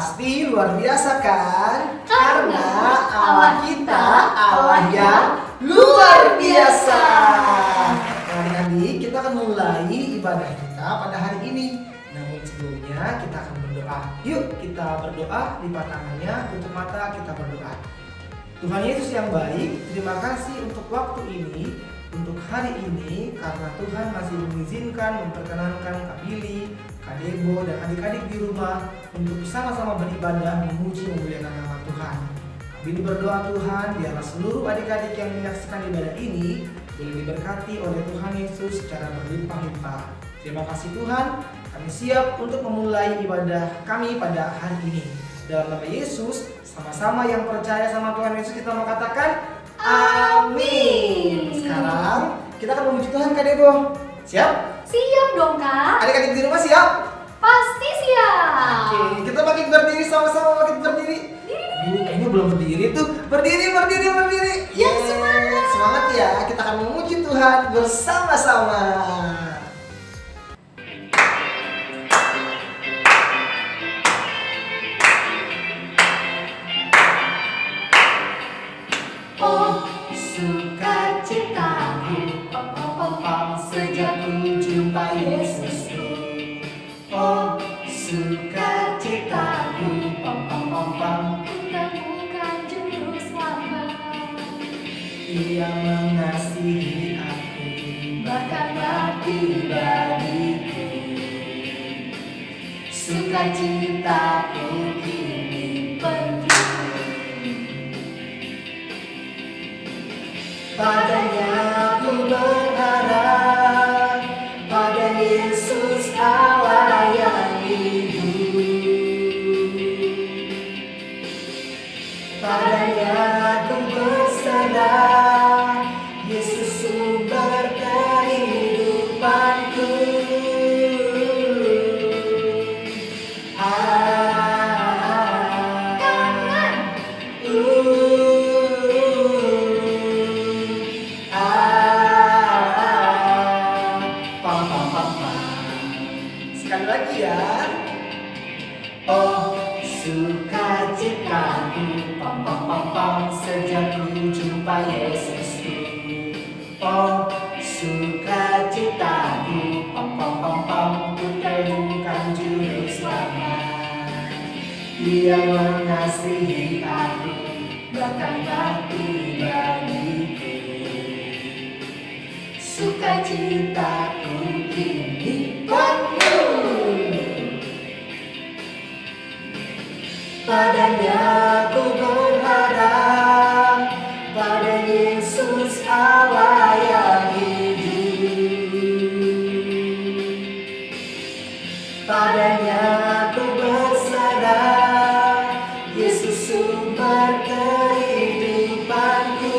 Pasti luar biasa kan? Karena Allah kita Allah yang luar biasa. Nah, adik-adik, kita akan mulai ibadah kita pada hari ini. Namun sebelumnya kita akan berdoa. Yuk kita berdoa, lipat tangannya, tutup mata, kita berdoa. Tuhan Yesus yang baik, terima kasih untuk waktu ini, untuk hari ini, karena Tuhan masih mengizinkan, memperkenankan Kak Billy, Kak Debo, dan adik-adik di rumah untuk sama-sama beribadah, memuji, memuliakan nama Tuhan. Kak Billy berdoa Tuhan, biarlah seluruh adik-adik yang menyaksikan ibadah ini boleh diberkati oleh Tuhan Yesus secara berlimpah-limpah. Terima kasih Tuhan, kami siap untuk memulai ibadah kami pada hari ini. Dalam nama Yesus, sama-sama yang percaya sama Tuhan Yesus kita mau katakan amin. Sekarang kita akan memuji Tuhan Kak Debo. Siap? Siap dong Kak. Adik-adik di rumah siap? Pasti siap. Oke, kita makin berdiri sama-sama, makin berdiri. Kayaknya belum berdiri tuh. Berdiri. Ya, semangat. Semangat ya, kita akan memuji Tuhan bersama-sama. Oh, sukacitaku, sejak ku jumpa Yesusku. Oh, sukacitaku, menemukan juru selamat. Ia mengasihi aku, Bahkan mati bagiku. Sukacitaku kini penuh. padanya aku berharap, pada Yesus Allah yang hidup. Padanya aku berserah, Yesus sumber kehidupanku. Sekali lagi ya. Oh, sukacitaku, sejak ku jumpa Yesusku. Oh, sukacitaku, ku temukan juru selamat. Dia mengasihi aku, bahkan mati bagiku. Sukacitaku kini penuh. Padanya aku berharap, pada Yesus Allah yang hidup. Padanya aku berserah, Yesus sumber kehidupanku.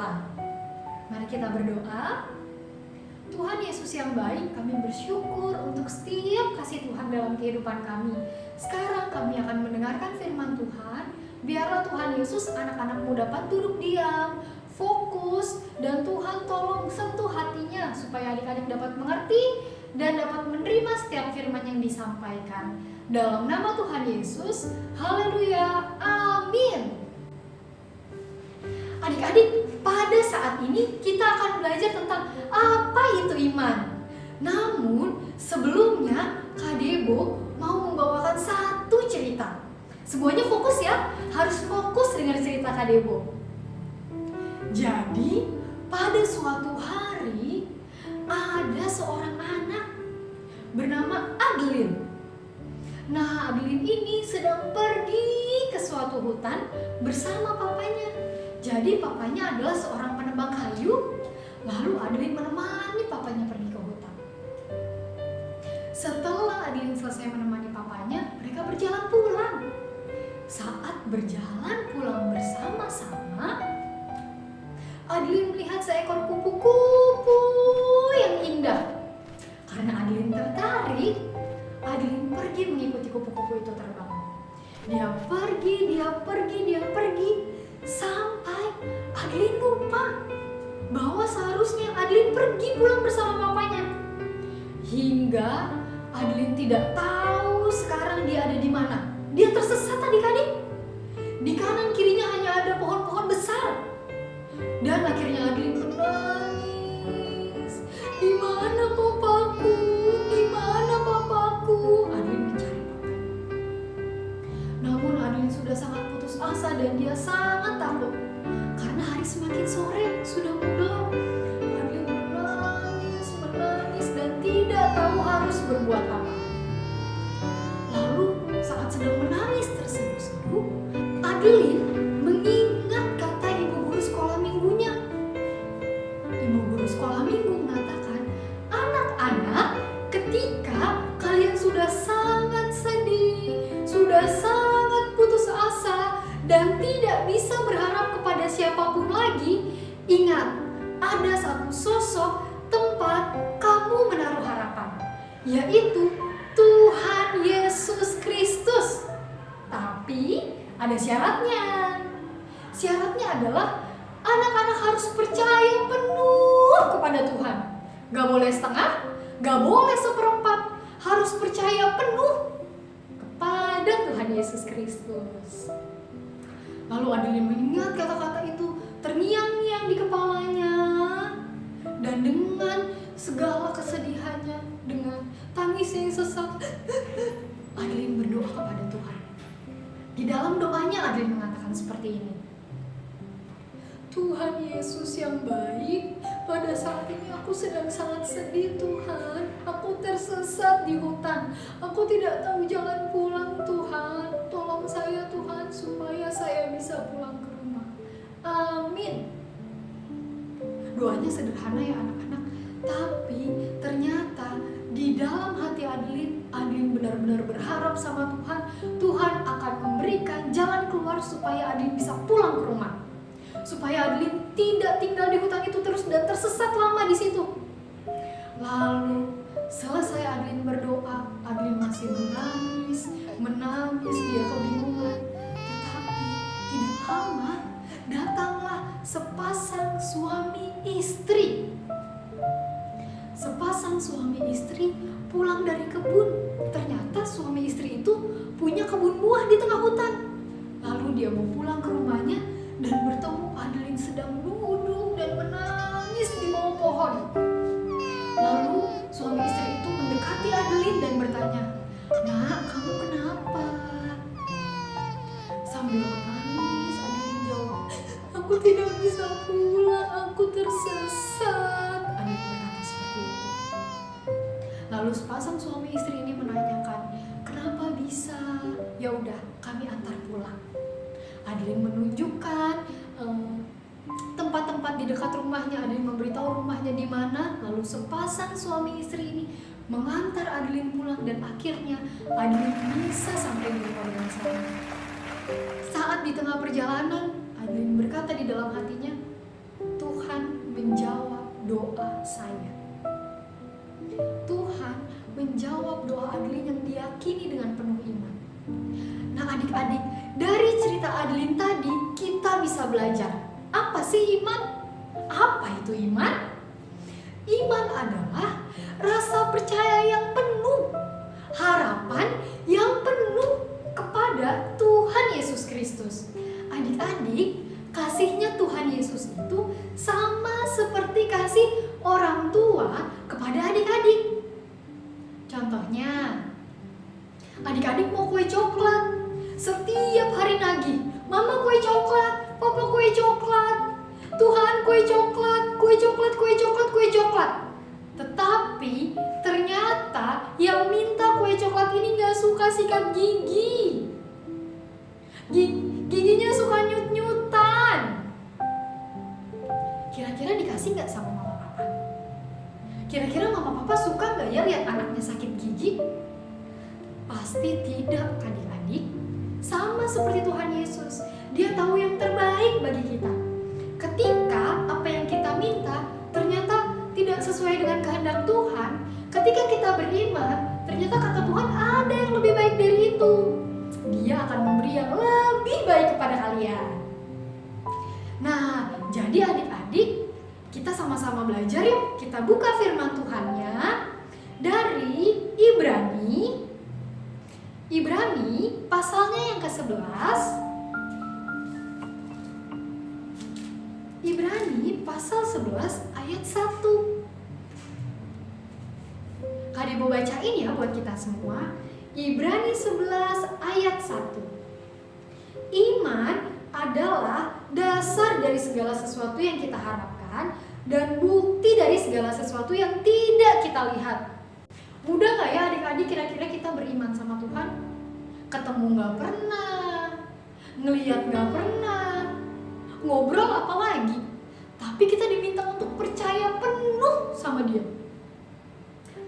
kita. Mari kita berdoa. Tuhan Yesus yang baik, kami bersyukur untuk setiap kasih Tuhan dalam kehidupan kami. Sekarang kami akan mendengarkan firman Tuhan. Biarlah Tuhan Yesus anak-anak-Mu dapat duduk diam, fokus, dan Tuhan tolong sentuh hatinya supaya adik-adik dapat mengerti dan dapat menerima setiap firman yang disampaikan. Dalam nama Tuhan Yesus, haleluya, amin. Adik-adik, pada saat ini kita akan belajar tentang apa itu iman. Namun, sebelumnya Kak Debo mau membawakan satu cerita. Semuanya fokus ya, harus fokus dengar cerita Kak Debo. Jadi, pada suatu hari ada seorang anak bernama Adeline. Nah, Adeline ini sedang pergi ke suatu hutan bersama papanya. Jadi papanya adalah seorang penebang kayu, lalu Adeline menemani papanya pergi ke hutan. Setelah Adeline selesai menemani papanya, mereka berjalan pulang. Saat berjalan pulang bersama-sama, Adeline melihat seekor kupu-kupu yang indah. Karena Adeline tertarik, Adeline pergi mengikuti kupu-kupu itu terbang. Dia pergi, sampai Adeline lupa bahwa seharusnya Adeline pergi pulang bersama papanya. Hingga Adeline tidak tahu sekarang dia ada di mana. Dia tersesat adik-adik. Di kanan kirinya hanya ada pohon-pohon besar. Dan akhirnya Adeline menangis. Di mana papaku? Di mana papaku? Adeline mencari papanya. Namun Adeline sudah sangat putus asa dan dia sangat takut. Karena hari semakin sore, sudah mau gelap. Adeline menangis dan tidak tahu harus berbuat apa. Lalu saat sedang menangis terseduh-seduh, Adeline mengingat kata ibu guru sekolah minggunya. Ibu guru sekolah minggu mengatakan, anak-anak, ketika kalian sudah sangat sedih, sudah sangat putus asa, dan tidak bisa berharap kepada siapapun lagi, ingat, ada satu sosok tempat kamu menaruh harapan, yaitu Tuhan Yesus Kristus. Tapi ada syaratnya. Syaratnya adalah anak-anak harus percaya penuh kepada Tuhan. Gak boleh setengah, gak boleh seperempat. Harus percaya penuh kepada Tuhan Yesus Kristus. Lalu Adeline mengingat kata-kata itu terngiang-ngiang di kepalanya. Dan dengan segala kesedihannya, dengan tangis yang sesak, Adeline berdoa kepada Tuhan. Di dalam doanya Adeline mengatakan seperti ini. Tuhan Yesus yang baik, pada saat ini aku sedang sangat sedih Tuhan. Aku tersesat di hutan. Aku tidak tahu jalan pulang Tuhan. Tolong saya Tuhan supaya saya bisa pulang ke rumah. Amin. Doanya sederhana ya anak-anak. Tapi ternyata di dalam hati Adeline benar-benar berharap sama Tuhan. Tuhan akan memberikan jalan keluar supaya Adeline bisa pulang ke rumah. Supaya Adeline tidak tinggal di hutan itu terus dan tersesat lama di situ. Lalu selesai Adeline berdoa, Adeline masih menangis, dia kebingungan. Tetapi tidak lama datanglah sepasang suami istri. Sepasang suami istri pulang dari kebun. Ternyata suami istri itu punya kebun buah di tengah hutan. Lalu dia mau pulang ke rumahnya dan bertemu Adeline sedang duduk dan menangis di bawah pohon. Lalu suami istri itu mendekati Adeline dan bertanya, "Nak, kamu kenapa?" Sambil menangis, Adeline jawab, "Aku tidak bisa pulang, aku tersesat." Adeline berkata seperti itu. Lalu sepasang suami istri ini menanyakan, "Kenapa bisa?" "Ya udah, kami antar pulang." Adeline menunjukkan tempat-tempat di dekat rumahnya. Adeline memberitahu rumahnya di mana. Lalu sepasang suami istri ini mengantar Adeline pulang dan akhirnya Adeline bisa sampai di rumah dengan selamat. Saat di tengah perjalanan, Adeline berkata di dalam hatinya, menjawab doa saya. Tuhan menjawab doa Adeline yang diyakini dengan penuh iman. Nah adik-adik, dari cerita Adeline tadi kita bisa belajar. Apa sih iman? Apa itu iman? Iman adalah rasa percaya yang penuh, harapan yang penuh kepada Tuhan Yesus Kristus. Adik-adik, kasihnya Tuhan Yesus itu sama seperti kasih orang tua kepada adik-adik. Contohnya, adik-adik mau kue coklat, setiap hari nagih, mama kue coklat, papa kue coklat, Tuhan kue coklat, kue coklat, kue coklat, kue coklat. Tetapi ternyata yang minta kue coklat ini gak suka sikat gigi. Giginya suka nyut-nyutan. Kira-kira dikasih gak sama mama papa? Kira-kira mama papa suka gak ya lihat anaknya sakit gigi? Pasti tidak, adik-adik. Sama seperti Tuhan Yesus, Dia tahu yang terbaik bagi kita. Ketika apa yang kita minta ternyata tidak sesuai dengan kehendak Tuhan, ketika kita beriman, ternyata kata Tuhan ada yang lebih baik dari itu. Dia akan memberi yang lebih baik kepada kalian. Nah, jadi adik-adik, kita sama-sama belajar yuk. Kita buka firman Tuhannya dari Ibrani pasalnya yang ke-11. Ibrani pasal 11 ayat 1. Kak Debo bacain ya buat kita semua. Ibrani 11 ayat 1. Iman adalah dasar dari segala sesuatu yang kita harapkan dan bukti dari segala sesuatu yang tidak kita lihat. Mudah gak ya adik-adik kira-kira kita beriman sama Tuhan? Ketemu gak pernah, ngeliat gak pernah, ngobrol apalagi, tapi kita diminta untuk percaya penuh sama Dia.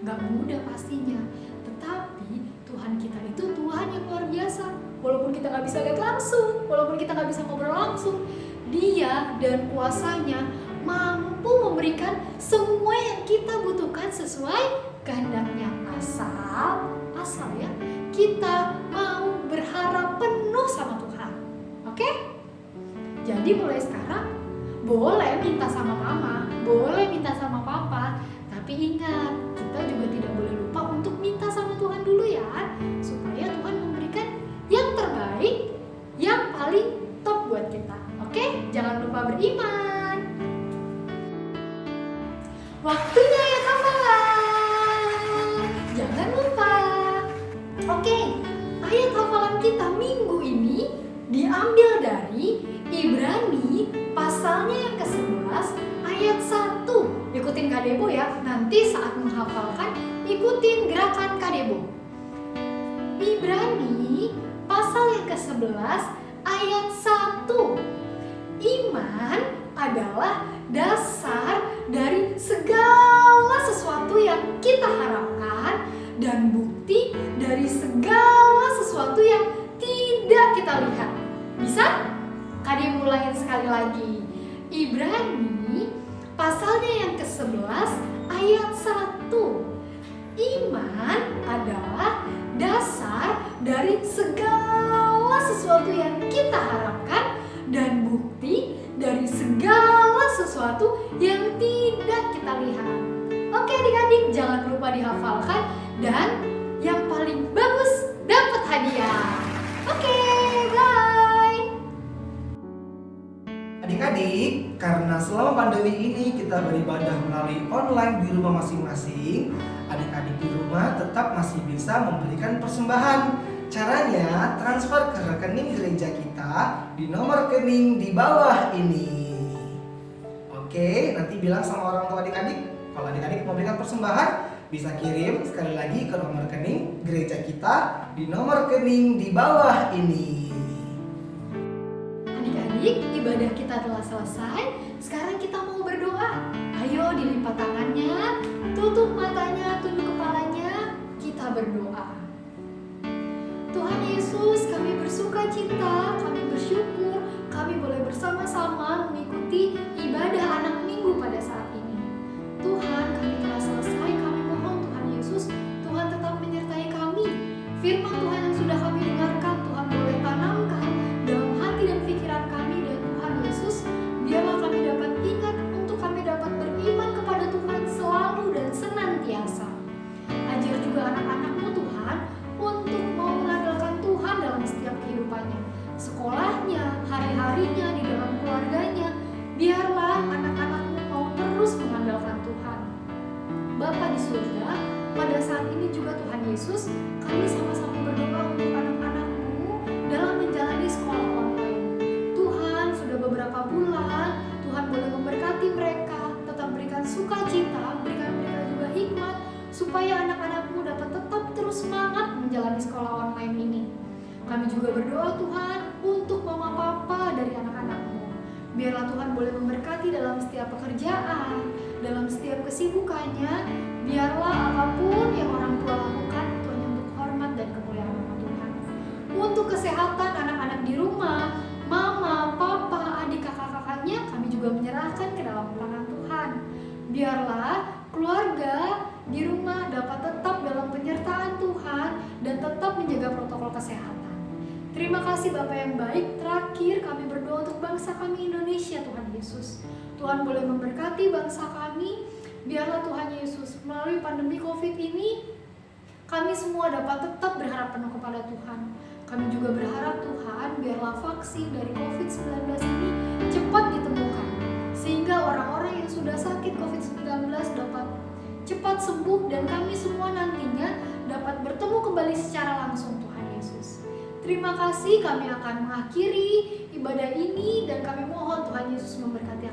Gak mudah pastinya, tetapi Tuhan kita itu Tuhan yang luar biasa. Walaupun kita gak bisa lihat langsung, walaupun kita gak bisa ngobrol langsung, Dia dan kuasanya mampu memberikan semua yang kita butuhkan sesuai kehendaknya, asal ya kita mau berharap penuh sama Tuhan. Oke? Jadi mulai sekarang boleh minta sama mama, boleh minta sama papa, tapi ingat, kita juga tidak boleh lupa untuk minta sama Tuhan dulu ya, supaya Tuhan memberikan yang terbaik, yang paling top buat kita. Oke? Jangan lupa beriman. Waktunya ya hafalan. Jangan lupa. Oke, ayat hafalan kita minggu ini diambil dari Ibrani pasalnya yang ke-11 ayat 1. Ikutin Kak Debo ya. Nanti saat menghafalkan ikutin gerakan Kak Debo. Ibrani pasal yang ke-11 ayat 1. Iman adalah dasar dari segala sesuatu yang kita harapkan dan bukti dari segala sesuatu yang tidak kita lihat. Bisa? Kadi mulai sekali lagi. Ibrani pasalnya yang ke-11 ayat 1. Iman adalah dasar dari segala sesuatu yang kita harapkan dan bukti dari segala sesuatu yang tidak kita lihat. Oke adik-adik, jangan lupa dihafalkan dan yang paling bagus dapat hadiah. Oke, bye. Adik-adik, karena selama pandemi ini kita beribadah melalui online di rumah masing-masing, adik-adik di rumah tetap masih bisa memberikan persembahan. Caranya transfer ke rekening gereja kita di nomor rekening di bawah ini. Oke, nanti bilang sama orang tua adik-adik kalau adik-adik mau memberikan persembahan, bisa kirim sekali lagi ke nomor rekening gereja kita di nomor rekening di bawah ini. Adik-adik, ibadah kita telah selesai. Sekarang kita mau berdoa. Ayo dilipat tangannya, tutup matanya, tunduk kepalanya. Kita berdoa. Tuhan Yesus, kami bersuka cita, kami bersyukur, kami boleh bersama-sama mengikuti ibadah anak minggu pada saat Yesus, kami sama-sama berdoa untuk anak-anak-Mu dalam menjalani sekolah online. Tuhan, sudah beberapa bulan, Tuhan boleh memberkati mereka, tetap berikan sukacita, berikan mereka juga hikmat, supaya anak-anak-Mu dapat tetap terus semangat menjalani sekolah online ini. Kami juga berdoa Tuhan untuk mama papa dari anak-anak-Mu. Biarlah Tuhan boleh memberkati dalam setiap pekerjaan, dalam setiap kesibukannya. Biarlah apapun yang orang tua lakukan itu hanya untuk hormat dan kemuliaan nama Tuhan. Untuk kesehatan anak-anak di rumah, mama, papa, adik, kakak-kakaknya, kami juga menyerahkan ke dalam tangan Tuhan. Biarlah keluarga di rumah dapat tetap dalam penyertaan Tuhan dan tetap menjaga protokol kesehatan. Terima kasih Bapak yang baik. Terakhir kami berdoa untuk bangsa kami Indonesia, Tuhan Yesus. Tuhan boleh memberkati bangsa kami. Biarlah Tuhan Yesus melalui pandemi COVID ini, kami semua dapat tetap berharap penuh kepada Tuhan. Kami juga berharap Tuhan, biarlah vaksin dari COVID-19 ini cepat ditemukan, sehingga orang-orang yang sudah sakit COVID-19 dapat cepat sembuh dan kami semua nantinya dapat bertemu kembali secara langsung, Tuhan Yesus. Terima kasih, kami akan mengakhiri ibadah ini dan kami mohon Tuhan Yesus memberkati